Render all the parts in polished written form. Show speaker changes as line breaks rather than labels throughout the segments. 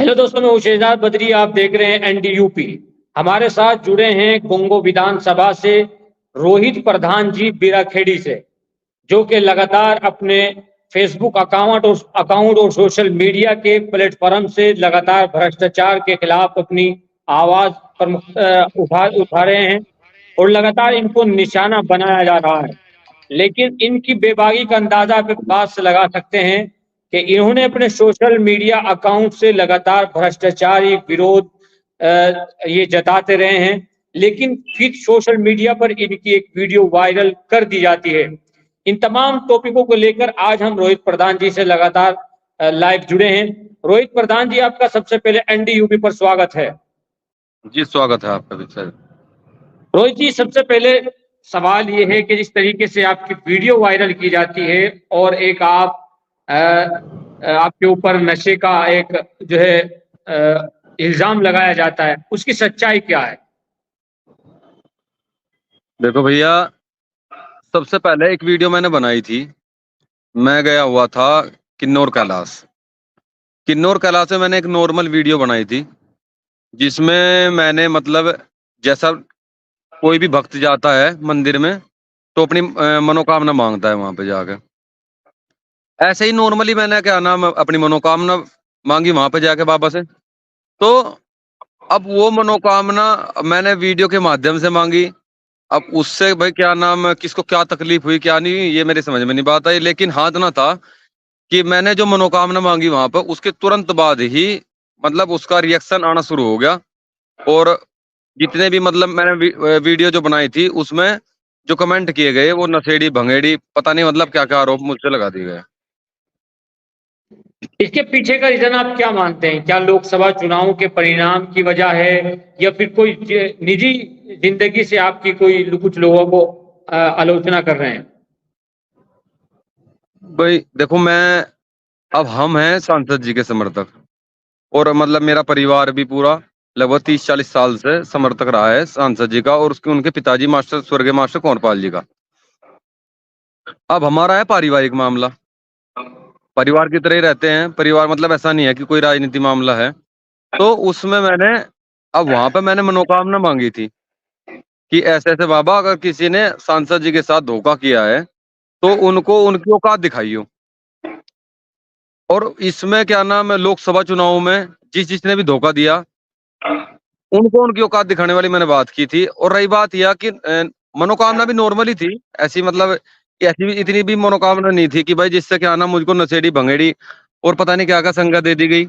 Hello दोस्तों, मैं उशेजाद बद्री। आप देख रहे हैं एनडीयूपी। हमारे साथ जुड़े हैं गोंगो विधानसभा से रोहित प्रधान जी बीराखेड़ी से, जो कि लगातार अपने फेसबुक अकाउंट और सोशल मीडिया के प्लेटफॉर्म से लगातार भ्रष्टाचार के खिलाफ अपनी आवाज उठा रहे हैं और लगातार इनको निशाना बनाया जा रहा है। लेकिन इनकी बेबाकी का अंदाजा आप बात से लगा सकते हैं कि इन्होंने अपने सोशल मीडिया अकाउंट से लगातार भ्रष्टाचारी विरोध ये जताते रहे हैं, लेकिन फिर सोशल मीडिया पर इनकी एक वीडियो वायरल कर दी जाती है। इन तमाम टॉपिकों को लेकर आज हम रोहित प्रधान जी से लगातार लाइव जुड़े हैं। रोहित प्रधान जी, आपका सबसे पहले एनडीयूपी पर स्वागत है।
जी, स्वागत है आपका भी सर।
रोहित जी, सबसे पहले सवाल ये है कि जिस तरीके से आपकी वीडियो वायरल की जाती है और एक आपके ऊपर नशे का एक जो है इल्जाम लगाया जाता है, उसकी सच्चाई क्या है?
देखो भैया, सबसे पहले एक वीडियो मैंने बनाई थी। मैं गया हुआ था किन्नौर कैलाश। किन्नौर कैलाश में मैंने एक नॉर्मल वीडियो बनाई थी, जिसमें मैंने मतलब जैसा कोई भी भक्त जाता है मंदिर में तो अपनी मनोकामना मांगता है वहां पे जाके। ऐसे ही नॉर्मली मैंने क्या नाम अपनी मनोकामना मांगी वहां पे जाके बाबा से। तो अब वो मनोकामना मैंने वीडियो के माध्यम से मांगी। अब उससे भाई क्या नाम किसको क्या तकलीफ हुई क्या नहीं, ये मेरे समझ में नहीं बात आई। लेकिन हाँ इतना था कि मैंने जो मनोकामना मांगी वहां पर, उसके तुरंत बाद ही मतलब उसका रिएक्शन आना शुरू हो गया। और जितने भी मतलब मैंने वीडियो जो बनाई थी उसमें जो कमेंट किए गए वो नशेड़ी भंगेड़ी पता नहीं मतलब क्या क्या आरोप मुझसे लगा दिए गए।
इसके पीछे का रीजन आप क्या मानते हैं? क्या लोकसभा चुनाव के परिणाम की वजह है या फिर कोई निजी जिंदगी से आपकी कोई कुछ लोगों को आलोचना कर रहे हैं?
भाई देखो, अब हम हैं सांसद जी के समर्थक, और मतलब मेरा परिवार भी पूरा लगभग 30-40 साल से समर्थक रहा है सांसद जी का, और उसके उनके पिताजी मास्टर स्वर्गीय मास्टर कंवरपाल जी का। अब हमारा है पारिवारिक मामला, परिवार की तरह ही रहते हैं। परिवार मतलब ऐसा नहीं है कि कोई राजनीति मामला है। तो उसमें अब वहां पे मैंने मनोकामना मांगी थी कि ऐसे ऐसे बाबा, अगर किसी ने सांसद जी के साथ धोखा किया है तो उनको उनकी औकात दिखाइयो। और इसमें क्या नाम है, लोकसभा चुनाव में जिसने भी धोखा दिया उनको उनकी औकात दिखाने वाली मैंने बात की थी। और रही बात यह कि मनोकामना भी नॉर्मल ही थी, ऐसी मतलब कि ऐसी भी इतनी भी मनोकामना नहीं थी कि भाई जिससे क्या नाम मुझको नशेड़ी भंगेड़ी और पता नहीं क्या क्या संगत दे दी गई।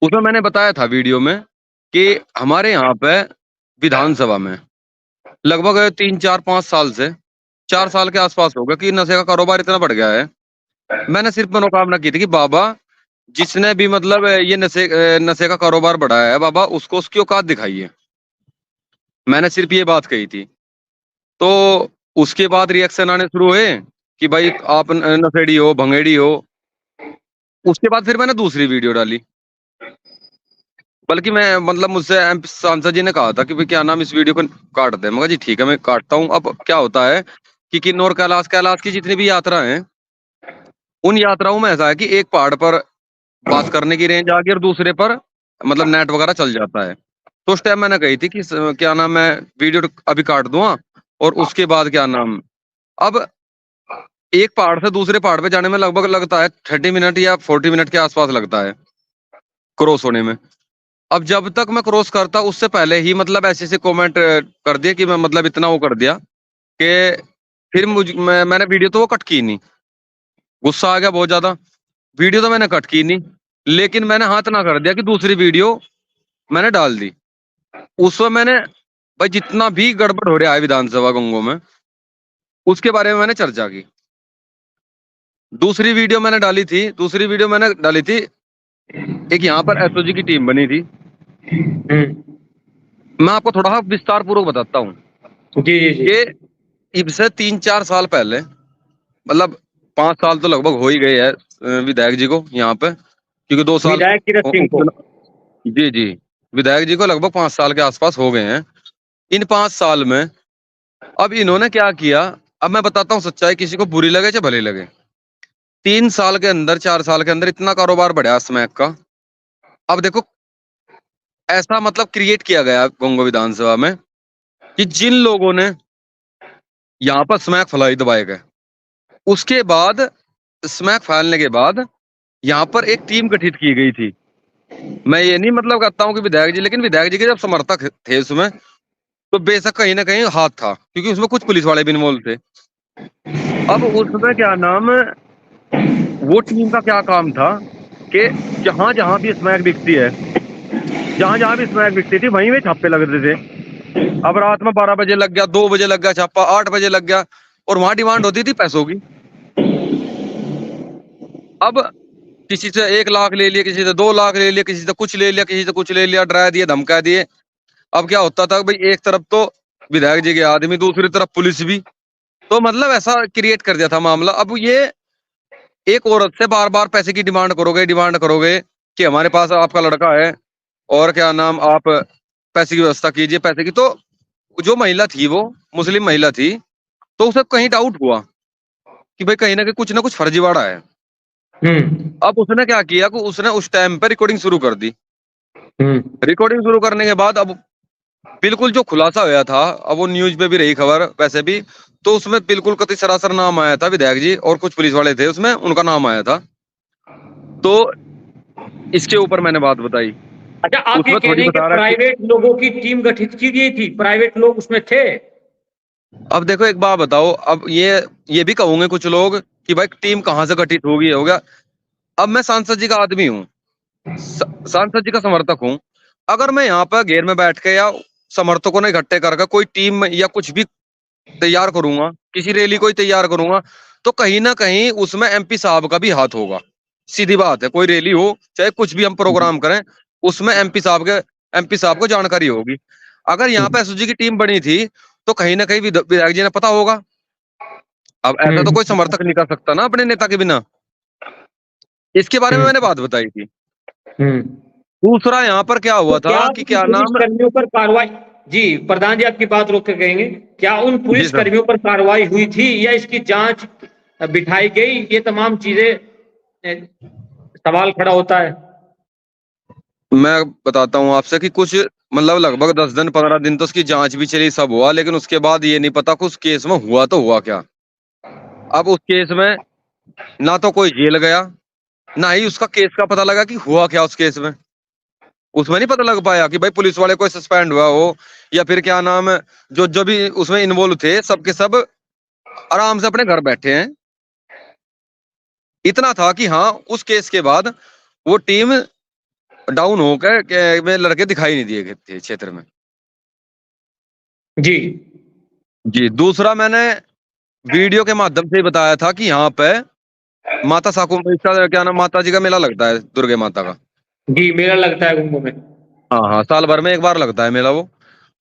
उसमें मैंने बताया था वीडियो में कि हमारे यहाँ पे विधानसभा में लगभग 3-4-5 साल से 4 साल के आसपास हो गया कि नशे का कारोबार इतना बढ़ गया है। मैंने सिर्फ मनोकामना की थी कि बाबा, जिसने भी मतलब ये नशे का कारोबार बढ़ाया है, बाबा उसको उसकी औकात दिखाइए। मैंने सिर्फ ये बात कही थी। तो उसके बाद रिएक्शन आने शुरू हुए कि भाई आप नशेड़ी हो भंगेड़ी हो। उसके बाद फिर मैंने दूसरी वीडियो डाली, बल्कि मैं मतलब मुझसे सांसद जी ने कहा था कि भाई क्या नाम इस वीडियो को काट दे। मैं कहा जी ठीक है, मैं काटता हूँ। अब क्या होता है कि किन्नौर कैलाश की जितनी भी यात्रा है, उन यात्राओं में ऐसा है कि एक पहाड़ पर बात करने की रेंज आ गई और दूसरे पर मतलब नेट वगैरह चल जाता है। तो उस टाइम मैंने कही थी कि क्या नाम मैं वीडियो अभी काट दूंगा और उसके बाद क्या नाम, अब एक पहाड़ से दूसरे पहाड़ पे जाने में लगभग लगता है 30 मिनट या 40 मिनट के आसपास लगता है क्रॉस होने में। अब जब तक मैं क्रॉस करता उससे पहले ही मतलब ऐसे ऐसे कमेंट कर दिया कि मैं मतलब इतना वो कर दिया कि फिर मैंने वीडियो तो वो कट की नहीं। गुस्सा आ गया बहुत ज्यादा। वीडियो तो मैंने कट की नहीं, लेकिन मैंने हाथ ना कर दिया कि दूसरी वीडियो मैंने डाल दी। उसमें मैंने भाई जितना भी गड़बड़ हो रहा है विधानसभा गंगों में, उसके बारे में मैंने चर्चा की। दूसरी वीडियो मैंने डाली थी एक यहाँ पर एसओजी की टीम बनी थी। मैं आपको थोड़ा विस्तार पूर्वक बताता हूँ
जी जी जी।
कि इससे 3-4 साल पहले मतलब 5 साल तो लगभग हो ही गए हैं विधायक जी को यहाँ पे, क्योंकि 2 साल
विधायक कीरत सिंह को।
जी जी, विधायक जी को लगभग 5 साल के आसपास हो गए हैं। इन 5 साल में अब इन्होंने क्या किया, अब मैं बताता हूँ सच्चाई, किसी को बुरी लगे चाहे भली लगे। 3 साल के अंदर 4 साल के अंदर इतना कारोबार बढ़ा स्मैक का अब देखो, ऐसा मतलब क्रिएट किया गया गोंगो विधानसभा में कि जिन लोगों ने यहाँ पर स्मैक फैलाई दबाए गए, उसके बाद स्मैक फैलने के बाद यहाँ पर एक टीम गठित की गई थी। मैं ये नहीं मतलब कहता हूँ कि विधायक जी, लेकिन विधायक जी के जब समर्थक थे उसमें, तो बेशक कहीं ना कहीं हाथ था, क्योंकि उसमें कुछ पुलिस वाले भी इन्वॉल्व थे। अब उसमें क्या नाम, वो टीम का क्या काम था कि जहां जहां भी स्मैक बिकती है, जहां जहां भी स्मैक बिकती थी, वहीं में छापे लगते थे। अब रात में 12 बजे लग गया, 2 बजे लग गया छापा, 8 बजे लग गया, और वहां डिमांड होती थी पैसों की। अब किसी से 1 लाख ले लिया, किसी से 2 लाख ले लिया, किसी से कुछ ले लिया, किसी से कुछ ले लिया, डरा दिए, धमका दिए। अब क्या होता था भाई, एक तरफ तो विधायक जी के आदमी, दूसरी तरफ पुलिस भी, तो मतलब ऐसा क्रिएट कर दिया था मामला। अब ये एक औरत से बार बार पैसे की डिमांड करोगे कि हमारे पास आपका लड़का है और क्या नाम, आप पैसे की व्यवस्था कीजिए, पैसे की। तो जो महिला थी, वो मुस्लिम महिला थी, तो उसे कहीं डाउट हुआ कि भाई कहीं ना कुछ फर्जीवाड़ा है। अब उसने क्या किया कि उसने उस टाइम पे रिकॉर्डिंग शुरू कर दी। रिकॉर्डिंग शुरू करने के बाद अब बिल्कुल जो खुलासा हुआ था, अब वो न्यूज पे भी रही खबर वैसे भी, तो उसमें बिल्कुल कति सरासर नाम आया था विधायक जी, और कुछ पुलिस वाले थे उसमें, उनका नाम आया था। तो इसके ऊपर मैंने बात बताई।
अच्छा, आप ये
उसमें
कह
थोड़ी
रहे हैं कि
बता रहा है कि
प्राइवेट लोगों की टीम गठित की गई थी, प्राइवेट लोग उसमें थे?
अब देखो एक बात बताओ, अब ये भी कहूंगे कुछ लोग कि भाई टीम कहाँ से गठित होगी, हो गया। अब मैं सांसद जी का आदमी हूँ, सांसद जी का समर्थक हूँ। अगर मैं यहाँ पर घेर में बैठ के या समर्थकों ने इकट्ठे करके कोई टीम या कुछ भी तैयार करूंगा, किसी रैली को ही तैयार करूंगा, तो कहीं ना कहीं उसमें एमपी साहब का भी हाथ होगा। सीधी बात है, कोई रैली हो चाहे कुछ भी हम प्रोग्राम करें, उसमें एमपी साहब को जानकारी होगी। अगर यहाँ पे एसओजी की टीम बनी थी, तो कहीं ना कहीं विधायक जी ने पता होगा। अब ऐसा तो कोई समर्थक नहीं कर सकता ना अपने नेता के बिना। इसके बारे में मैंने बात बताई थी। दूसरा यहाँ पर क्या
तो
हुआ
क्या
था कि
उन
क्या
पुलिस
नाम,
कर्मियों पर कार्रवाई, जी प्रधान जी आपकी बात रोक कर कहेंगे, क्या उन
जी
पुलिस
सर,
कर्मियों पर कार्रवाई हुई थी या इसकी जांच बिठाई गई? ये तमाम चीजें सवाल खड़ा होता है।
मैं बताता हूँ आपसे कि कुछ मतलब लगभग 10 दिन 15 दिन तो उसकी जांच भी चली, सब हुआ, लेकिन उसके बाद ये नहीं पता कि उस केस में हुआ तो हुआ क्या। अब उस केस में ना तो कोई जेल गया, ना ही उसका केस का पता लगा कि हुआ क्या उस केस में। उसमें नहीं पता लग पाया कि भाई पुलिस वाले कोई सस्पेंड हुआ हो, या फिर क्या नाम है, जो जो भी उसमें इन्वॉल्व थे सबके सब आराम से अपने घर बैठे हैं। इतना था कि हाँ, उस केस के बाद वो टीम डाउन होकर में लड़के दिखाई नहीं दिए थे क्षेत्र में।
जी
जी, दूसरा मैंने वीडियो के माध्यम से ही बताया था कि यहाँ पे माता साकू, इसका क्या नाम, माता जी का मेला लगता है, दुर्गे माता का।
जी, मेला लगता है कुंभ में।
हाँ हाँ, साल भर में एक बार लगता है मेला वो।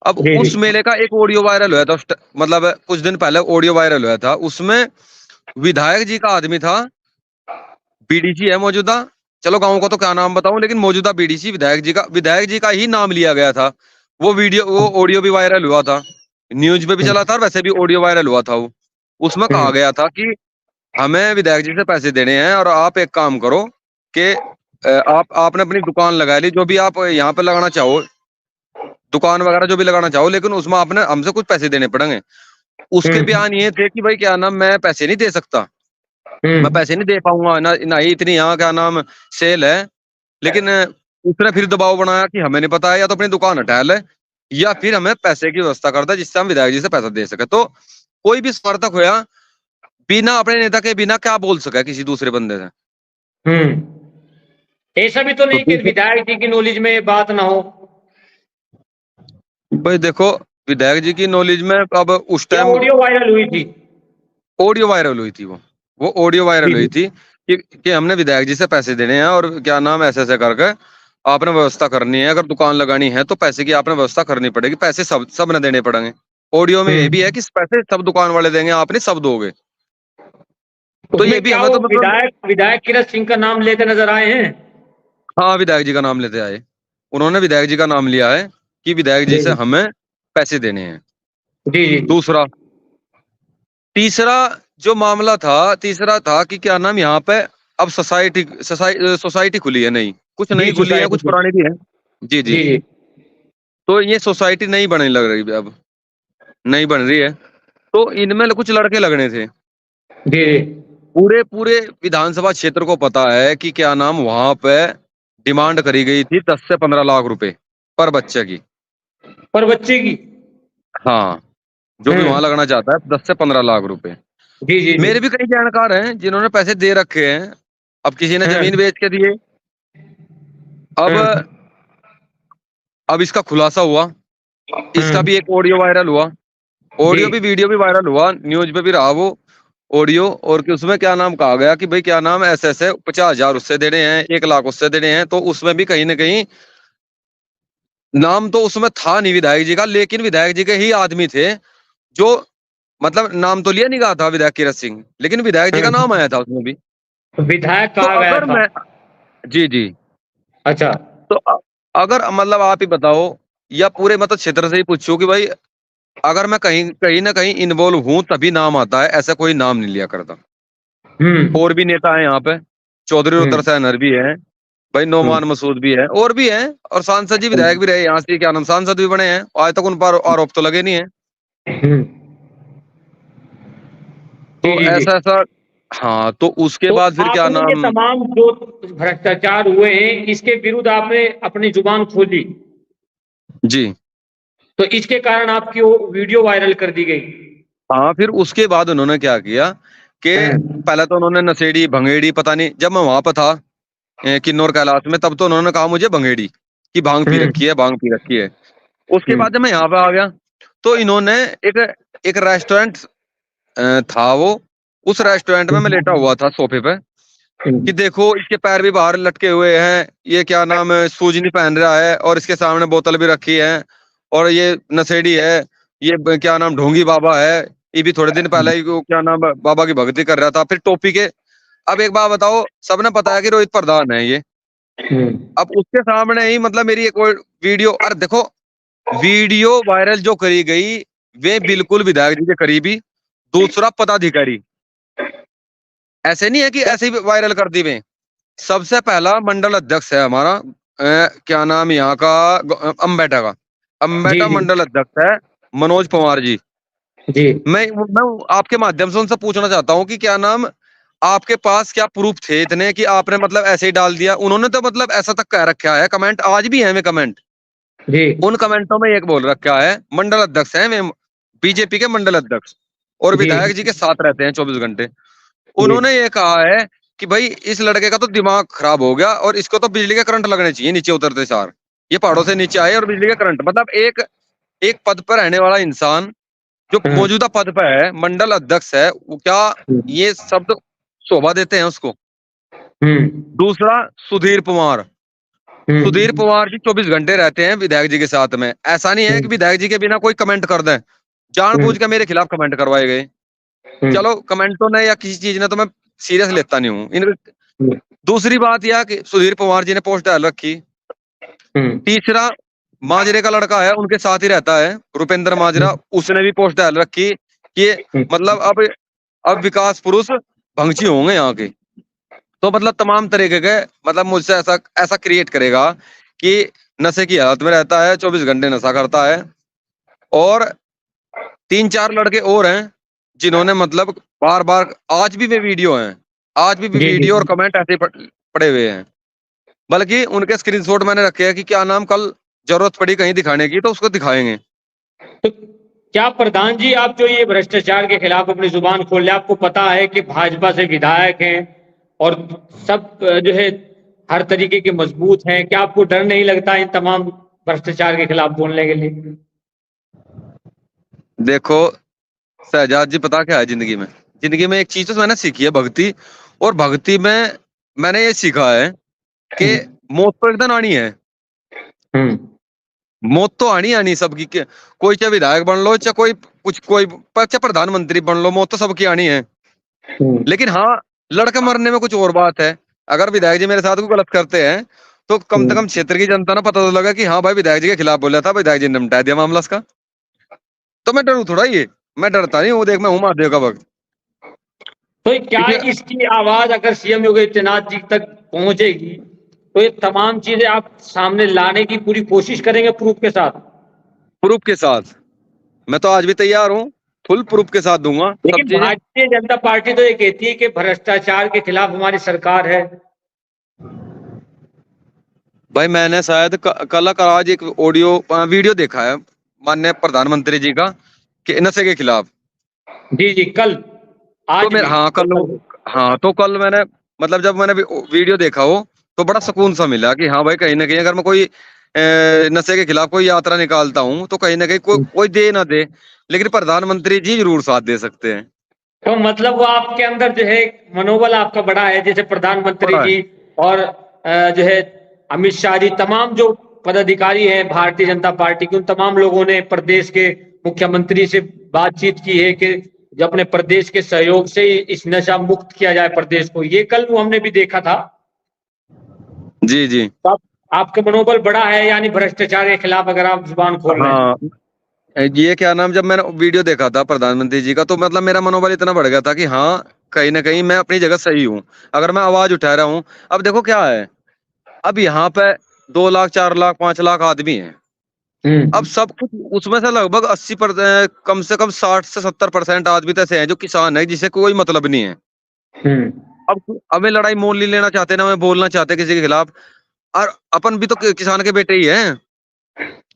अब
जी जी।
उस मेले का एक ऑडियो वायरल हुआ था मतलब कुछ दिन पहले ऑडियो वायरल हुआ था। उसमें विधायक जी का आदमी था, बीडीसी है मौजूदा, चलो गांव का तो क्या नाम बताऊं, लेकिन मौजूदा बीडीसी विधायक जी का ही नाम लिया गया था। वो ऑडियो भी वायरल हुआ था, न्यूज पे भी चला था, और वैसे भी ऑडियो वायरल हुआ था वो। उसमें कहा गया था कि हमें विधायक जी से पैसे देने हैं, और आप एक काम करो कि आपने अपनी दुकान लगा ली, जो भी आप यहाँ पे लगाना चाहो, दुकान वगैरह जो भी लगाना चाहो, लेकिन उसमें आपने हमसे कुछ पैसे देने पड़ेंगे। उसके बयान ये थे कि भाई क्या नाम, मैं पैसे नहीं दे सकता, मैं पैसे नहीं दे पाऊंगा ना, ना ही इतनी यहाँ क्या नाम सेल है। लेकिन उसने फिर दबाव बनाया कि हमें नहीं पता है, या तो अपनी दुकान हटा ले, या फिर हमें पैसे की व्यवस्था कर दे जिससे हम विधायक जी से पैसा दे सके। तो कोई भी समर्थक होया, बिना अपने नेता के बिना क्या बोल सका किसी दूसरे बंदे से।
ऐसा भी तो
तो
नहीं कि विधायक जी की नॉलेज में ये बात ना हो।
भाई देखो, विधायक जी की नॉलेज में अब उस
क्या
टाइम
ऑडियो वायरल हुई थी?
ऑडियो वायरल हुई थी, वो ऑडियो
जी
वायरल हुई
जी।
थी कि हमने विधायक जी से पैसे देने हैं, और क्या नाम ऐसे ऐसे करके आपने व्यवस्था करनी है, अगर दुकान लगानी है तो पैसे की आपने व्यवस्था करनी पड़ेगी, पैसे सब ने देने पड़ेंगे। ऑडियो में ये भी है कि पैसे सब दुकान वाले देंगे, आपने सब दोगे। तो
उसमें
ये भी
क्या
हमें
वो
तो मतलब,
विधायक विधायक किरत सिंह का नाम लेते नजर आए हैं?
हाँ विधायक जी का नाम लेते आए, उन्होंने विधायक जी का नाम लिया है कि विधायक जी
जी
से
जी।
हमें पैसे देने हैं।
जी जी।
दूसरा, तीसरा जो मामला था, तीसरा था कि क्या नाम, यहाँ पे अब सोसाइटी खुली है नहीं, कुछ नई खुली है, कुछ पुरानी भी है। जी जी।
जी
तो ये सोसाइटी नई बनने लग रही है, अब नई बन रही है। तो इनमें कुछ लड़के लगने थे।
जी
पूरे पूरे विधानसभा क्षेत्र को पता है कि क्या नाम वहां पे डिमांड करी गई थी 10 से 15 लाख रुपए पर बच्चे की।
पर बच्चे की।
हाँ, जो भी वहां लगना चाहता है 10 से 15 लाख रुपए।
जी जी जी।
मेरे भी कई जानकार हैं जिन्होंने पैसे दे रखे हैं। अब किसी ने जमीन बेच के दिए। अब अब इसका खुलासा हुआ। इसका भी एक ऑडियो वायरल हुआ।
जी
ऑडियो भी, वीडियो भी वायरल हुआ, न्यूज पे भी रहा वो ऑडियो। और कि उसमें क्या नाम कहा गया कि भाई क्या नाम ऐसे ऐसे 50,000 उससे देने हैं, 1 लाख उससे देने हैं। तो उसमें भी कहीं ना कहीं नाम तो उसमें था नहीं विधायक जी का, लेकिन विधायक जी के ही आदमी थे जो, मतलब नाम तो लिया नहीं गया था विधायक कीरत सिंह, लेकिन विधायक जी का नाम आया था उसमें भी।
विधायक
तो
कहा गया
अगर
था।
मैं, जी जी,
अच्छा।
तो अगर मतलब आप ही बताओ या पूरे मतलब क्षेत्र से ही पूछो कि भाई अगर मैं कहीं कहीं ना कहीं इन्वॉल्व हूं तभी नाम आता है, ऐसा कोई नाम नहीं लिया करता।
हम्म
और भी नेता है यहाँ पे, चौधरी रुद्र
हम्म
सैनर भी है, भाई
हम्म
नोमान मसूद भी है, और भी हैं। और सांसद जी विधायक भी रहे यहाँ से, क्या नाम सांसद भी बने हैं, आज तक उन पर आरोप तो लगे नहीं है।
हम्म। जी
तो
जी जी।
ऐसा ऐसा। हाँ, तो उसके
तो
बाद फिर क्या
आपने ये
नाम।
तमाम जो भ्रष्टाचार हुए हैं इसके विरुद्ध आपने अपनी जुबान खोली,
जी।
तो इसके कारण आपकी वो वीडियो वायरल कर दी गई।
हाँ, फिर उसके बाद उन्होंने क्या किया कि पहले तो उन्होंने नशेड़ी भंगेड़ी, पता नहीं, जब मैं वहां पर था किन्नौर कैलाश में, तब तो उन्होंने कहा मुझे भंगेड़ी की भांग पी रखी है, भांग पी रखी है। उसके बाद जब मैं यहाँ पे आ गया तो इन्होंने एक एक रेस्टोरेंट था वो, उस रेस्टोरेंट में मैं लेटा हुआ था सोफे पे कि देखो इसके पैर भी बाहर लटके हुए हैं, ये क्या नाम है शूज नहीं पहन रहा है, और इसके सामने बोतल भी रखी है, और ये नशेड़ी है, ये क्या नाम ढोंगी बाबा है, ये भी थोड़े दिन पहले ही वो क्या नाम बाबा की भक्ति कर रहा था, फिर टोपी के। अब एक बात बताओ, सबने पता है कि रोहित प्रधान है ये। अब उसके सामने ही मतलब मेरी एक और वीडियो, अरे देखो वीडियो वायरल जो करी गई वे बिल्कुल विधायक जी के करीबी, दूसरा पदाधिकारी, ऐसे नहीं है कि ऐसे ही वायरल कर दी वे। सबसे पहला मंडल अध्यक्ष है हमारा क्या नाम यहाँ का, अम्बेटा का,
जी
अम्बेटा
जी
मंडल अध्यक्ष है मनोज पवार जी।
जी।
मैं आपके माध्यम से उनसे पूछना चाहता हूँ कि क्या नाम आपके पास क्या प्रूफ थे इतने कि आपने मतलब ऐसे ही डाल दिया। उन्होंने तो मतलब ऐसा तक कह रखा है, कमेंट आज भी है में कमेंट,
जी
उन कमेंटों में एक बोल रखा है, मंडल अध्यक्ष है वे, बीजेपी के मंडल अध्यक्ष, और
जी
विधायक जी के साथ रहते हैं 24 घंटे।
जी
उन्होंने ये कहा है कि भाई इस लड़के का तो दिमाग खराब हो गया और इसको तो बिजली के करंट लगने चाहिए नीचे उतरते सार, ये पहाड़ों से नीचे आए और बिजली के करंट, मतलब एक एक पद पर रहने वाला इंसान जो मौजूदा पद पर है, मंडल अध्यक्ष है, वो क्या ये शब्द शोभा देते हैं उसको। दूसरा, सुधीर पवार, सुधीर पवार जी 24 घंटे रहते हैं विधायक जी के साथ में। ऐसा नहीं है कि विधायक जी के बिना कोई कमेंट कर दे, जानबूझ के मेरे खिलाफ कमेंट करवाए गए। चलो कमेंटों ने या किसी चीज ने तो मैं सीरियस लेता नहीं हूँ इन। दूसरी बात यह कि सुधीर पवार जी ने पोस्ट डाल रखी। तीसरा, माजरे का लड़का है उनके साथ ही रहता है रुपेंद्र माजरा, उसने भी पोस्ट डाल रखी कि मतलब अब विकास पुरुष भंगची होंगे यहाँ के। तो मतलब तमाम तरीके के, मतलब मुझसे ऐसा ऐसा क्रिएट करेगा कि नशे की हालत में रहता है, 24 घंटे नशा करता है। और 3-4 लड़के और हैं जिन्होंने मतलब बार बार, आज भी वे वीडियो हैं, आज भी
जी जी।
वीडियो और कमेंट ऐसे ही पड़े हुए हैं, बल्कि उनके स्क्रीनशॉट मैंने रखे हैं कि क्या नाम कल जरूरत पड़ी कहीं दिखाने की तो उसको दिखाएंगे।
तो क्या प्रधान जी, आप जो ये भ्रष्टाचार के खिलाफ अपनी जुबान खोल रहे हैं, आपको पता है कि भाजपा से विधायक हैं और सब जो है हर तरीके के मजबूत हैं, क्या आपको डर नहीं लगता इन तमाम भ्रष्टाचार के खिलाफ बोलने के लिए?
देखो शहजाद जी, पता क्या है जिंदगी में एक चीज तो मैंने सीखी है, भक्ति। और भक्ति में मैंने ये सीखा है कि मौत तो एक दिन आनी है,
हम्म
मौत तो आनी आनी सबकी कोई चाहे विधायक बन लो, चाहे कोई चाहे प्रधानमंत्री बन लो, मौत तो सबकी आनी है। लेकिन हाँ, लड़के मरने में कुछ और बात है। अगर विधायक जी मेरे साथ कोई गलत करते हैं तो कम से कम क्षेत्र की जनता ना पता तो लगा कि हाँ भाई विधायक जी के खिलाफ बोला था, विधायक जी ने निपटा दिया मामला उसका। तो मैं डरू थोड़ा, ये मैं डरता नहीं हूँ, देख मैं हूँ महादेव का भक्त।
तो क्या
क्योंकि
इसकी आवाज अगर सीएम योगी आदित्यनाथ जी तक पहुंचेगी तो ये तमाम चीजें आप सामने लाने की पूरी कोशिश करेंगे प्रूफ के साथ?
प्रूफ के साथ मैं तो आज भी तैयार हूँ, फुल प्रूफ के साथ दूंगा सब
लेकिन
चीजें।
भारतीय जनता पार्टी तो ये कहती है कि भ्रष्टाचार के खिलाफ हमारी सरकार है।
भाई मैंने शायद कल का आज एक वीडियो देखा है माननीय प्रधानमंत्री जी का कि नशे के खिलाफ।
जी जी, कल, आज
तो मेरे
भी,
हाँ कल,
कल।
हाँ तो कल मैंने मतलब जब मैंने वीडियो देखा हो तो बड़ा सुकून सा मिला कि हाँ भाई कहीं ना कहीं अगर मैं कोई नशे के खिलाफ कोई यात्रा निकालता हूँ तो कहीं ना कहीं कोई दे ना दे, लेकिन प्रधानमंत्री जी जरूर साथ दे सकते हैं।
तो मतलब वो आपके अंदर जो है मनोबल आपका बड़ा है, जैसे प्रधानमंत्री
बड़ा है।
जी और जो है अमित शाह जी, तमाम जो पदाधिकारी हैं भारतीय जनता पार्टी के, उन तमाम लोगों ने प्रदेश के मुख्यमंत्री से बातचीत की है कि जो अपने प्रदेश के सहयोग से इस नशा मुक्त किया जाए प्रदेश को। ये कल वो हमने भी देखा था।
जी जी।
तो आपका मनोबल बड़ा है, यानी भ्रष्टाचार के खिलाफ अगर आप जुबान खोल रहे हैं।
हाँ ये क्या नाम, जब मैंने वीडियो देखा था प्रधानमंत्री जी का तो मतलब मेरा मनोबल इतना बढ़ गया था कि हाँ कहीं ना कहीं मैं अपनी जगह सही हूँ अगर मैं आवाज उठा रहा हूँ। अब देखो क्या है, अब यहाँ पे 2 लाख 4 लाख 5 लाख आदमी हैं। अब सब कुछ उसमें से लगभग 80% कम से कम 60 से 70% आदमी तो ऐसे हैं जो किसान है जिसे कोई मतलब नहीं है। अब हमें लड़ाई मोल नहीं लेना चाहते ना हमें बोलना चाहते किसी के खिलाफ, और अपन भी तो किसान के बेटे ही हैं।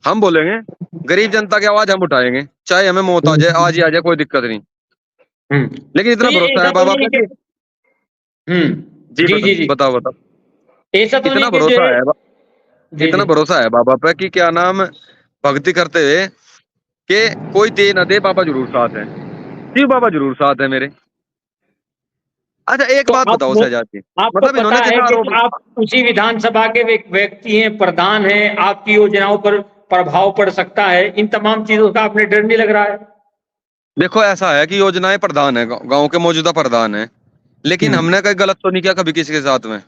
हम बोलेंगे, गरीब जनता की आवाज हम उठाएंगे, चाहे हमें मौत आ जाए, आज ही आ जाए, कोई दिक्कत नहीं। लेकिन
तो
इतना
ये
भरोसा
ऐसा
है
तो
बाबा
नहीं
पे
है
कि
कि
जी
जी जी जी,
बताओ बताओ।
ऐसा तो नहीं
इतना
कि जो
भरोसा
है।
है,
जी जी।
इतना भरोसा है बाबा पे कि क्या नाम, भक्ति करते हुए कि कोई दे ना दे बाबा जरूर साथ है, शिव बाबा जरूर साथ है मेरे। अच्छा एक
तो
बात
आप
बताओ शहजाद जी,
आपको
मतलब
पता
इन्होंने
है
जैसा
कि
आरोप,
आप उसी विधानसभा के एक व्यक्ति हैं, प्रधान हैं, आपकी योजनाओं पर प्रभाव पड़ सकता है, इन तमाम चीजों का आपने डर नहीं लग रहा है?
देखो ऐसा है कि योजनाएं प्रधान है, गांव के मौजूदा प्रधान है, लेकिन हमने कोई गलत तो नहीं किया कभी किसी के साथ में।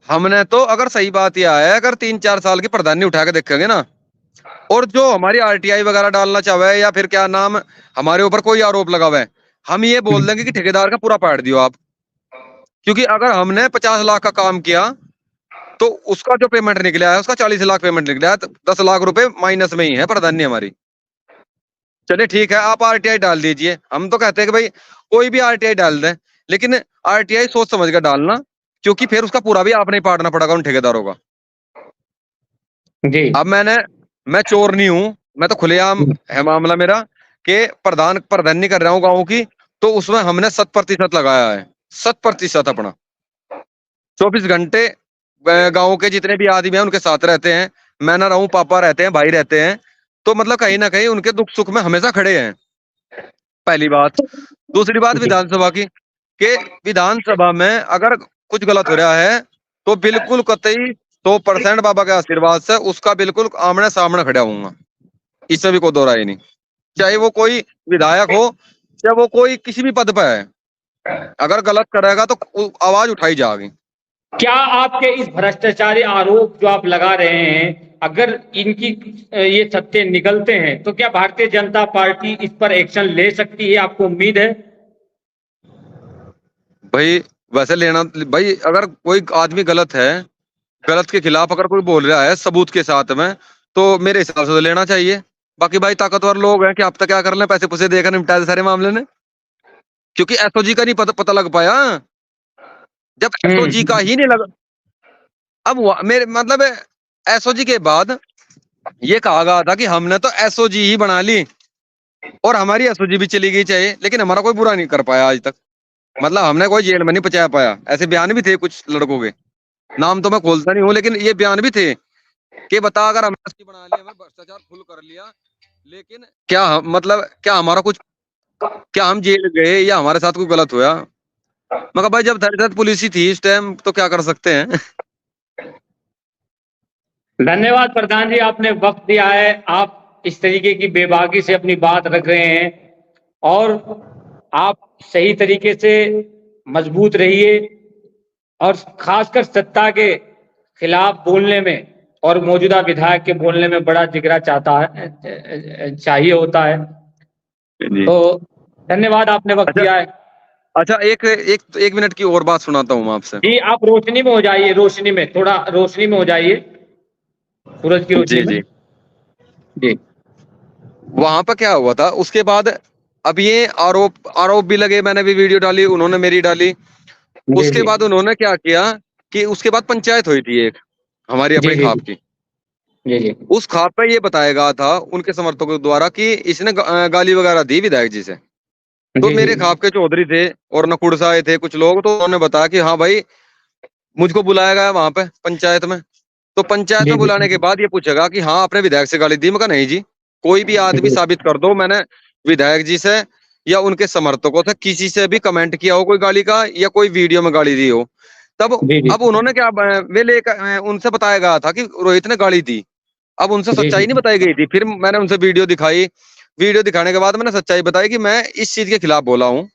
हमने तो, अगर सही बात यह है, अगर 3 4 साल की प्रधानी उठा के देखेंगे ना, और जो हमारी आरटीआई वगैरह डालना चाहे या फिर क्या नाम हमारे ऊपर कोई आरोप लगा हुआ है, हम ये बोल देंगे कि ठेकेदार का पूरा पाट दियो आप। क्योंकि अगर हमने 50 लाख का काम किया तो उसका जो पेमेंट निकला है उसका 40 लाख पेमेंट निकला है, तो 10 लाख रुपए माइनस में ही है प्रधानी हमारी। चलिए ठीक है आप आरटीआई डाल दीजिए, हम तो कहते हैं कि भाई कोई भी आरटीआई डाल दे, लेकिन आरटीआई सोच समझ कर डालना, क्योंकि फिर उसका पूरा भी आपने ही पाटना पड़ेगा उन ठेकेदारों का।
जी
अब मैं चोर नहीं हूं, मैं तो खुलेआम है मामला मेरा कि प्रधान नहीं कर रहा हूँ गाँव की, तो उसमें हमने 100% लगाया है, 100% अपना 24 घंटे गाँव के जितने भी आदमी हैं उनके साथ रहते हैं। मैं ना रहूं, पापा रहते हैं, भाई रहते हैं, तो मतलब कहीं ना कहीं उनके दुख सुख में हमेशा खड़े हैं, पहली बात। दूसरी बात
जी
विधानसभा की, कि विधानसभा में अगर कुछ गलत हो रहा है तो बिल्कुल कतई 100% बाबा के आशीर्वाद से उसका बिल्कुल आमने सामने खड़ा हूंगा, इसमें भी कोई दो राय नहीं। चाहे वो कोई विधायक हो, चाहे वो कोई किसी भी पद पर है, अगर गलत करेगा तो आवाज उठाई जाएगी।
क्या आपके इस भ्रष्टाचारी आरोप जो आप लगा रहे हैं, अगर इनकी ये सत्य निकलते हैं तो क्या भारतीय जनता पार्टी इस पर एक्शन ले सकती है? आपको उम्मीद है?
भाई वैसे लेना, भाई अगर कोई आदमी गलत है, गलत के खिलाफ अगर कोई बोल रहा है सबूत के साथ में, तो मेरे हिसाब से तो लेना चाहिए। बाकी भाई ताकतवर लोग हैं कि आप तक क्या कर लें, पैसे पुसे देकर निपटा दे सारे मामले ने, क्योंकि एसओजी का नहीं पता लग पाया, जब एसओजी का ही नहीं लगा। अब मेरे मतलब एसओजी के बाद ये कहा गया था कि हमने तो एसओजी ही बना ली और हमारी एसओजी भी चली गई चाहिए, लेकिन हमारा कोई बुरा नहीं कर पाया आज तक, मतलब हमने कोई जेल में नहीं पहुंचा पाया। ऐसे बयान भी थे कुछ लड़कों के, नाम तो मैं खोलता नहीं हूँ, लेकिन ये बयान भी थे कि बता अगर हमने एसओजी बना लिया, हमने भ्रष्टाचार फुल कर लिया, लेकिन क्या मतलब क्या हमारा कुछ, क्या हम जेल गए या हमारे साथ कोई गलत हुआ? मगर भाई जब हमारे साथ पुलिस ही थी इस टाइम तो क्या कर सकते हैं।
धन्यवाद प्रधान जी, आपने वक्त दिया है। आप इस तरीके की बेबाकी से अपनी बात रख रहे हैं और आप सही तरीके से मजबूत रहिए, और खासकर सत्ता के खिलाफ बोलने में और मौजूदा विधायक के बोलने में बड़ा जिगरा चाहता है, चाहिए होता है।
जी
तो धन्यवाद, आपने वक्त
अच्छा,
दिया है।
अच्छा, एक मिनट की और बात सुनाता हूँ मैं आपसे।
जी, आप रोशनी में हो जाइए, रोशनी में, थोड़ा रोशनी में हो जाइए, सूरज की रोशनी
जी
में।
जी।
जी
वहां पर क्या हुआ था उसके बाद, अब ये आरोप भी लगे, मैंने भी वीडियो डाली, उन्होंने मेरी डाली।
जी
उसके
जी
बाद उन्होंने क्या किया कि उसके बाद पंचायत हुई थी एक हमारी
जी
अपनी
जी
खाप की।
जी जी
उस खाप पे ये बताया गया था उनके समर्थकों द्वारा कि इसने गाली वगैरह दी विधायक जी से। तो
जी जी
मेरे खाप के चौधरी थे और नकुड़ से आए थे कुछ लोग, तो उन्होंने बताया कि हाँ भाई, मुझको बुलाया गया वहां पे पंचायत में। तो पंचायत
जी
में
जी
बुलाने के बाद ये पूछेगा कि हाँ आपने विधायक से गाली दी? मैं कहा नहीं जी, कोई भी आदमी
जी
साबित कर दो मैंने विधायक जी से या उनके समर्थकों से किसी से भी कमेंट किया हो कोई गाली का, या कोई वीडियो में गाली दी हो। तब
जी जी
अब उन्होंने क्या, वे लेकर उनसे बताया गया था कि रोहित ने गाली दी। अब उनसे
जी
सच्चाई नहीं बताई गई थी। फिर मैंने उनसे वीडियो दिखाई, वीडियो दिखाने के बाद मैंने सच्चाई बताई कि मैं इस चीज के खिलाफ बोला हूँ।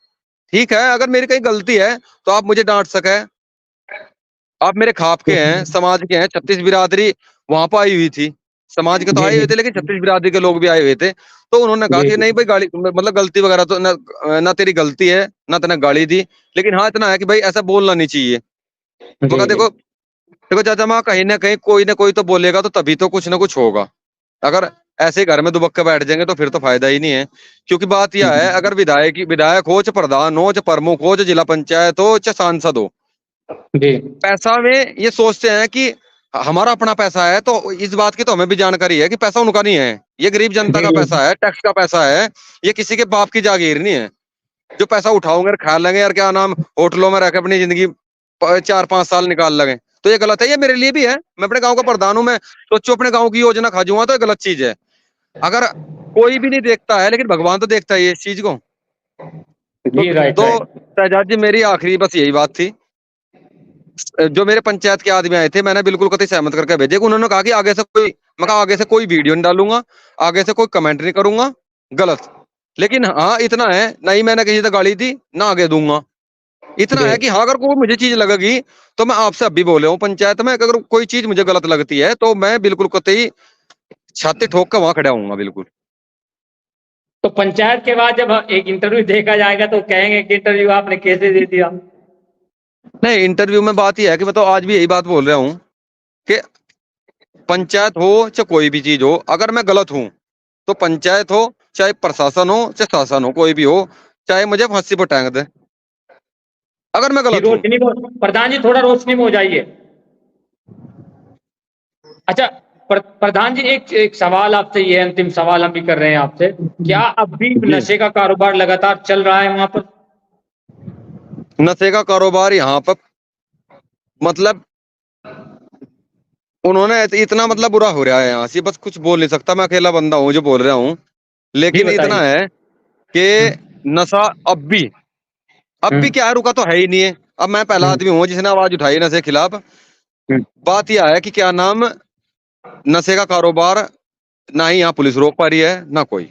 ठीक है, अगर मेरी कहीं गलती है तो आप मुझे डांट सके, आप मेरे खाप के हैं, समाज के हैं, 36 बिरादरी वहां पर आई हुई थी। समाज के तो
जी
आए हुए थे, लेकिन 36 बिरादरी के लोग भी आए हुए थे। तो उन्होंने कहा
जी
कि नहीं भाई, गाली मतलब गलती वगैरह तो ना तेरी गलती है, ना तेने गाली दी, लेकिन हाँ इतना है कि भाई ऐसा बोलना नहीं चाहिए।
जी
मगर
जी
देखो देखो चाचा, माँ कहीं ना कोई तो बोलेगा, तो तभी तो कुछ ना कुछ होगा। अगर ऐसे घर में दुबक के बैठ जाएंगे तो फिर तो फायदा ही नहीं है। क्योंकि बात यह है, अगर विधायक हो, चाहे प्रधान हो, चाहे प्रमुख हो, चाहे जिला पंचायत हो, चाहे सांसद हो,
जी
पैसा में ये सोचते हैं कि हमारा अपना पैसा है। तो इस बात की तो हमें भी जानकारी है कि पैसा उनका नहीं है, ये गरीब जनता
जी
का
जी
पैसा है, टैक्स का पैसा है। ये किसी के बाप की जागीर नहीं है जो पैसा उठाओगे और खा लेंगे यार, क्या नाम, होटलों में रहकर अपनी जिंदगी 4-5 साल निकाल लगे। तो ये गलत है, ये मेरे लिए भी है। मैं अपने गांव का प्रधान हूं, मैं सोचो अपने गांव की योजना खा जाऊंगा तो ये गलत चीज है। अगर कोई भी नहीं देखता है, लेकिन भगवान तो देखता है ये इस चीज को। तो,
जी राइट
तो
राइट
शहजाद जी, मेरी आखिरी बस यही बात थी। जो मेरे पंचायत के आदमी आए थे, मैंने बिल्कुल कतई सहमत करके भेजे। उन्होंने कहा कि मैं कहा आगे से कोई वीडियो नहीं डालूंगा, आगे से कोई कमेंट नहीं करूंगा, गलत। लेकिन हाँ इतना है, नहीं मैंने किसी से गाली दी, ना आगे दूंगा। इतना
जी
है कि हाँ, अगर कोई मुझे चीज लगेगी तो मैं आपसे अभी बोले हूँ पंचायत में, अगर कोई चीज मुझे गलत लगती है तो मैं बिल्कुल कतई छाती ठोक कर वहां खड़ा हूंगा, बिल्कुल।
तो पंचायत के बाद जब एक इंटरव्यू देखा जाएगा तो कहेंगे कि इंटरव्यू आपने कैसे दे दिया।
नहीं, इंटरव्यू में बात यह है कि मैं तो आज भी यही बात बोल रहा हूँ कि पंचायत हो चाहे कोई भी चीज हो, अगर मैं गलत हूँ तो पंचायत हो, चाहे प्रशासन हो, चाहे शासन हो, कोई भी हो, चाहे मुझे फांसी पर टांग दे, अगर मैं
जी
गलत हूँ।
रोशनी में, प्रधान जी थोड़ा रोशनी में हो जाइए। अच्छा, प्रधान जी एक सवाल आपसे, ये अंतिम सवाल हम भी कर रहे हैं आपसे, क्या अब भी
जी,
नशे का कारोबार लगातार चल रहा है वहां पर?
नशे का कारोबार यहाँ पर, मतलब उन्होंने इतना मतलब बुरा हो रहा है यहाँ से, बस कुछ बोल नहीं सकता, मैं अकेला बंदा हूँ जो बोल रहा हूँ।
जी
लेकिन इतना
बताइए।
है कि नशा अब भी क्या है, रुका तो है ही नहीं है। अब मैं पहला
हम्म,
आदमी हूँ जिसने आवाज उठाई नशे के खिलाफ।
हम्म,
बात यह है कि क्या नाम, नशे का कारोबार ना ही यहाँ पुलिस रोक पा रही है ना कोई।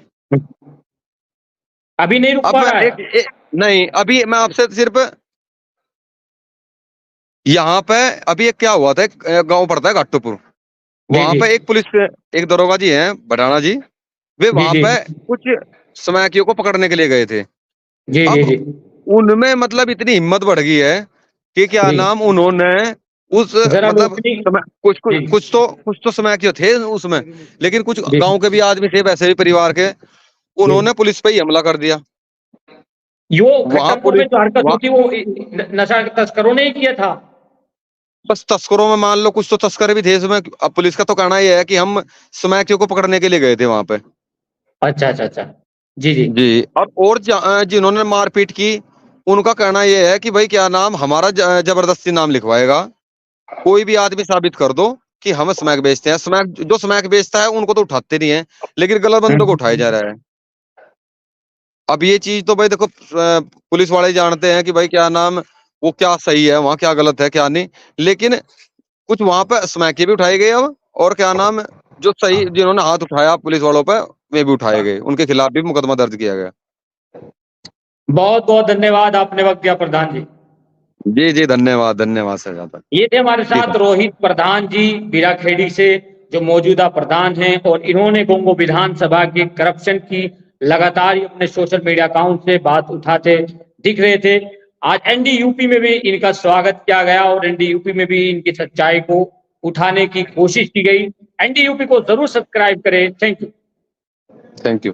अभी नहीं रुक
अब
पा
मैं
रहा है।
नहीं, अभी मैं आपसे सिर्फ यहाँ पे, अभी एक क्या हुआ था, एक गांव पड़ता है घाटोपुर,
जी
वहां
जी
पे एक दरोगा जी हैं बढ़ाना जी, वे
जी
वहां
जी
पे कुछ समैकियों को पकड़ने के लिए गए थे।
जी जी
अब
जी
उनमें मतलब इतनी हिम्मत बढ़ गई है कि क्या
जी
नाम, उन्होंने उस
जरा
मतलब
रोशनी।
समय कुछ कुछ
जी
कुछ तो समैकियों थे उसमें, लेकिन कुछ
जी
गांव के भी आदमी थे वैसे भी परिवार के,
जी
उन्होंने पुलिस पे ही हमला कर दिया।
यो
वहां
खट्टरपुर में
पुलिस
जो हरकत
वहां
हुई थी वो नशा तस्करों ने ही किया था।
बस तस्करों में मान लो कुछ तो तस्कर भी थे इसमें। अब पुलिस का तो कहना यह है कि हम समैकियों को पकड़ने के लिए गए थे वहां पे।
अच्छा अच्छा अच्छा। जी जी
जी। और जिन्होंने मारपीट की, उनका कहना यह है कि भाई क्या नाम, हमारा जबरदस्ती नाम लिखवाएगा, कोई भी आदमी साबित कर दो कि हम स्मैक बेचते हैं। जो स्मैक बेचता है उनको तो उठाते नहीं है, लेकिन गलत बंदों को उठाया जा रहा है। अब ये चीज तो भाई देखो, पुलिस वाले जानते हैं कि भाई क्या नाम, वो क्या सही है वहाँ, क्या गलत है क्या नहीं। लेकिन कुछ वहां पे स्मैके भी उठाए गए अब, और क्या नाम, जो सही जिन्होंने हाथ उठाया पुलिस वालों पे, वे भी उठाए गए, उनके खिलाफ भी मुकदमा दर्ज किया गया।
बहुत बहुत धन्यवाद, आपने वक्त दिया प्रधान जी।
जी जी, धन्यवाद धन्यवाद सर, ज्यादा।
ये थे हमारे
जी
साथ
सर।
रोहित प्रधान जी बीराखेड़ी से, जो मौजूदा प्रधान हैं, और इन्होंने गोंगो विधानसभा के करप्शन की लगातार ही अपने सोशल मीडिया अकाउंट से बात उठाते दिख रहे थे। आज एनडीयूपी में भी इनका स्वागत किया गया और एनडीयूपी में भी इनकी सच्चाई को उठाने की कोशिश की गई। एनडीयूपी को जरूर सब्सक्राइब करें। Thank you.
Thank you.